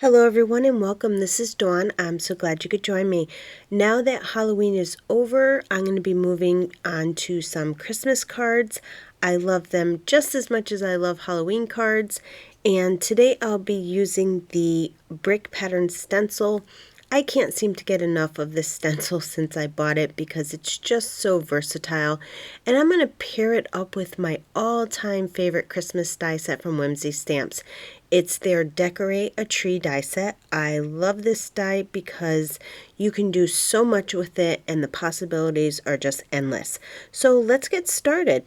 Hello everyone and welcome. This is Dawn. I'm so glad you could join me. Now that Halloween is over, I'm going to be moving on to some Christmas cards. I love them just as much as I love Halloween cards. And today I'll be using the brick pattern stencil. I can't seem to get enough of this stencil since I bought it because it's just so versatile. And I'm going to pair it up with my all-time favorite Christmas die set from Whimsy Stamps. It's their Decorate a Tree die set. I love this die because you can do so much with it and the possibilities are just endless. So let's get started.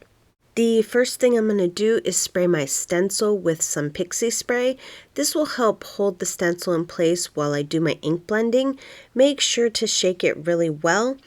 The first thing I'm going to do is spray my stencil with some pixie spray. This will help hold the stencil in place while I do my ink blending. Make sure to shake it really well.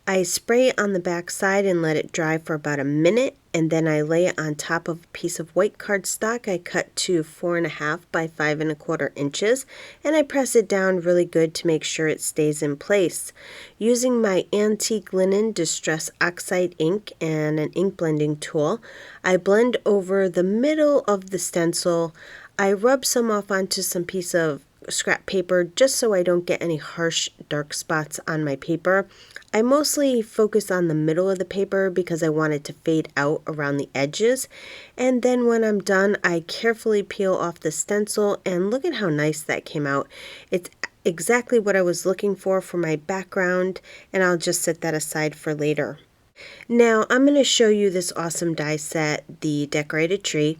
I spray it on the back side and let it dry for about a minute, and then I lay it on top of a piece of white cardstock I cut to 4.5 by 5.25 inches, and I press it down really good to make sure it stays in place. Using my antique linen distress oxide ink and an ink blending tool, I blend over the middle of the stencil. I rub some off onto some piece of scrap paper just so I don't get any harsh dark spots on my paper. I mostly focus on the middle of the paper because I want it to fade out around the edges. And then when I'm done, I carefully peel off the stencil, and look at how nice that came out. It's exactly what I was looking for my background, and I'll just set that aside for later. Now I'm going to show you this awesome die set, the Decorated Tree.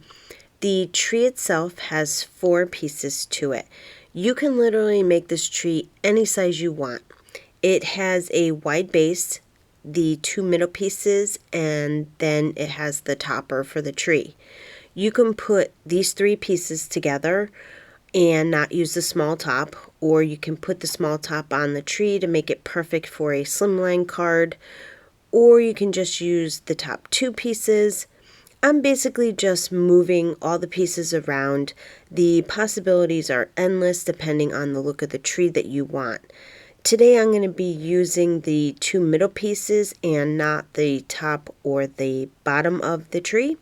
The tree itself has 4 pieces to it. You can literally make this tree any size you want. It has a wide base, the 2 middle pieces, and then it has the topper for the tree. You can put these 3 pieces together and not use the small top, or you can put the small top on the tree to make it perfect for a slimline card, or you can just use the top 2 pieces. I'm basically just moving all the pieces around. The possibilities are endless depending on the look of the tree that you want. Today I'm going to be using the 2 middle pieces and not the top or the bottom of the tree.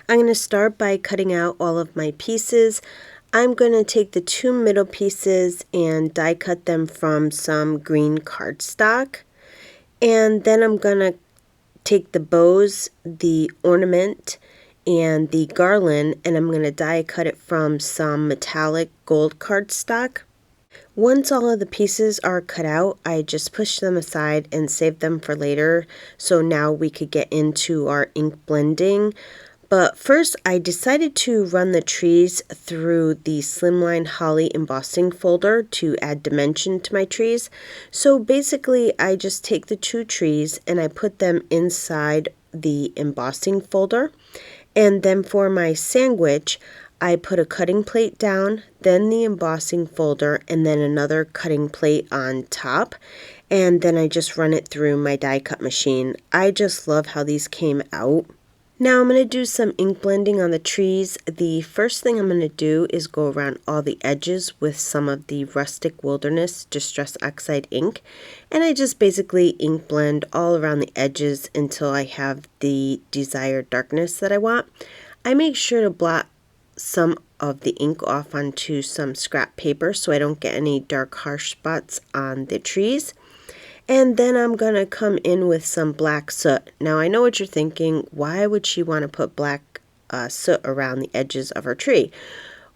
I'm going to start by cutting out all of my pieces. I'm going to take the 2 middle pieces and die cut them from some green cardstock. And then I'm going to take the bows, the ornament, and the garland, and I'm going to die cut it from some metallic gold cardstock. Once all of the pieces are cut out, I just push them aside and save them for later, so now we could get into our ink blending. But first, I decided to run the trees through the Slimline Holly embossing folder to add dimension to my trees. So basically, I just take the 2 trees and I put them inside the embossing folder. And then for my sandwich, I put a cutting plate down, then the embossing folder, and then another cutting plate on top. And then I just run it through my die cut machine. I just love how these came out. Now I'm going to do some ink blending on the trees. The first thing I'm going to do is go around all the edges with some of the Rustic Wilderness Distress Oxide ink. And I just basically ink blend all around the edges until I have the desired darkness that I want. I make sure to blot some of the ink off onto some scrap paper so I don't get any dark harsh spots on the trees. And then I'm going to come in with some black soot. Now I know what you're thinking, why would she want to put black soot around the edges of her tree?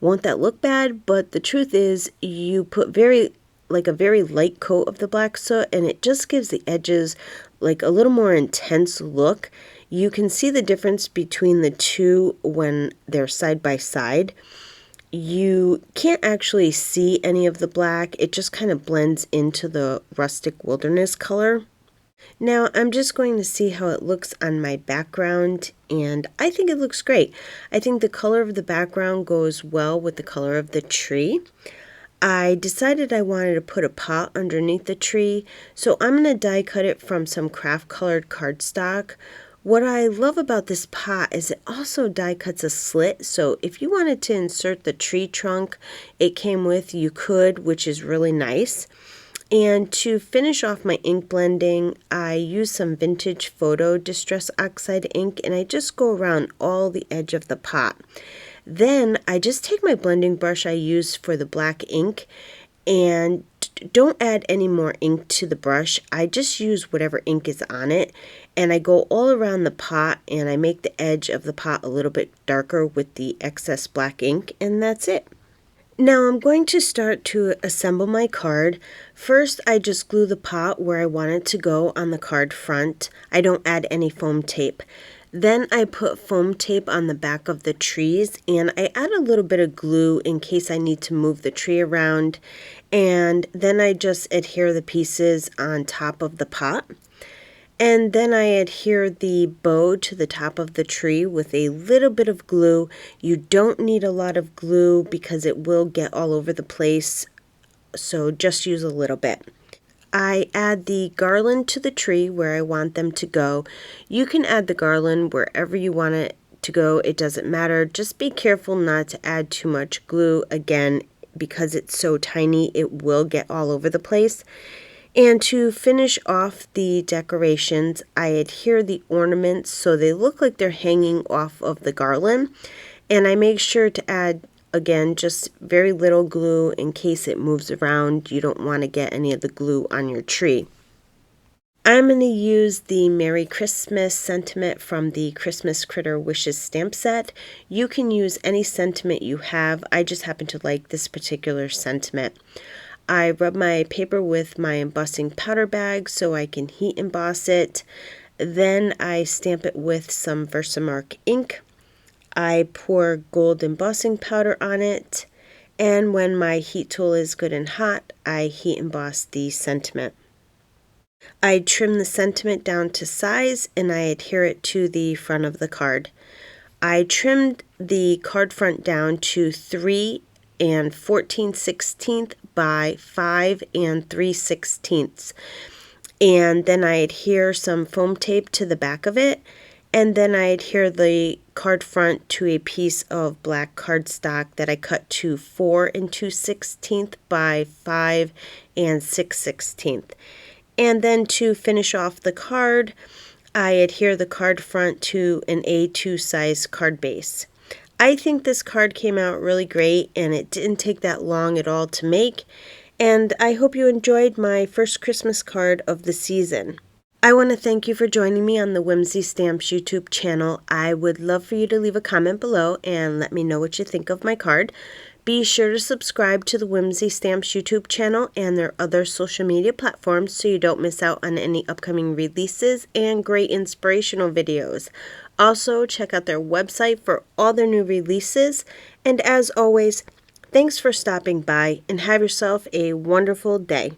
Won't that look bad? But the truth is you put a very light coat of the black soot and it just gives the edges like a little more intense look. You can see the difference between the 2 when they're side by side. You can't actually see any of the black. It just kind of blends into the Rustic Wilderness color. Now I'm just going to see how it looks on my background, and I think it looks great. I think the color of the background goes well with the color of the tree. I decided I wanted to put a pot underneath the tree, so I'm going to die cut it from some craft colored cardstock. What I love about this pot is it also die cuts a slit, so if you wanted to insert the tree trunk it came with, you could, which is really nice. And to finish off my ink blending, I use some Vintage Photo Distress Oxide ink and I just go around all the edge of the pot. Then I just take my blending brush I used for the black ink, and don't add any more ink to the brush. I just use whatever ink is on it, and I go all around the pot, and I make the edge of the pot a little bit darker with the excess black ink, and that's it. Now I'm going to start to assemble my card. First, I just glue the pot where I want it to go on the card front. I don't add any foam tape. Then I put foam tape on the back of the trees, and I add a little bit of glue in case I need to move the tree around. And then I just adhere the pieces on top of the pot. And then I adhere the bow to the top of the tree with a little bit of glue. You don't need a lot of glue because it will get all over the place, so just use a little bit. I add the garland to the tree where I want them to go. You can add the garland wherever you want it to go. It doesn't matter. Just be careful not to add too much glue. Again, because it's so tiny, it will get all over the place. And to finish off the decorations, I adhere the ornaments so they look like they're hanging off of the garland. And I make sure to add, again, just very little glue in case it moves around. You don't want to get any of the glue on your tree. I'm going to use the Merry Christmas sentiment from the Christmas Critter Wishes stamp set. You can use any sentiment you have. I just happen to like this particular sentiment. I rub my paper with my embossing powder bag so I can heat emboss it. Then I stamp it with some Versamark ink. I pour gold embossing powder on it. And when my heat tool is good and hot, I heat emboss the sentiment. I trim the sentiment down to size and I adhere it to the front of the card. I trimmed the card front down to 3 14/16 by 5 3/16. And then I adhere some foam tape to the back of it, and then I adhere the card front to a piece of black cardstock that I cut to 4 2/16 by 5 6/16. And then to finish off the card, I adhere the card front to an A2 size card base. I think this card came out really great, and it didn't take that long at all to make, and I hope you enjoyed my first Christmas card of the season. I want to thank you for joining me on the Whimsy Stamps YouTube channel. I would love for you to leave a comment below and let me know what you think of my card. Be sure to subscribe to the Whimsy Stamps YouTube channel and their other social media platforms so you don't miss out on any upcoming releases and great inspirational videos. Also, check out their website for all their new releases. And as always, thanks for stopping by and have yourself a wonderful day.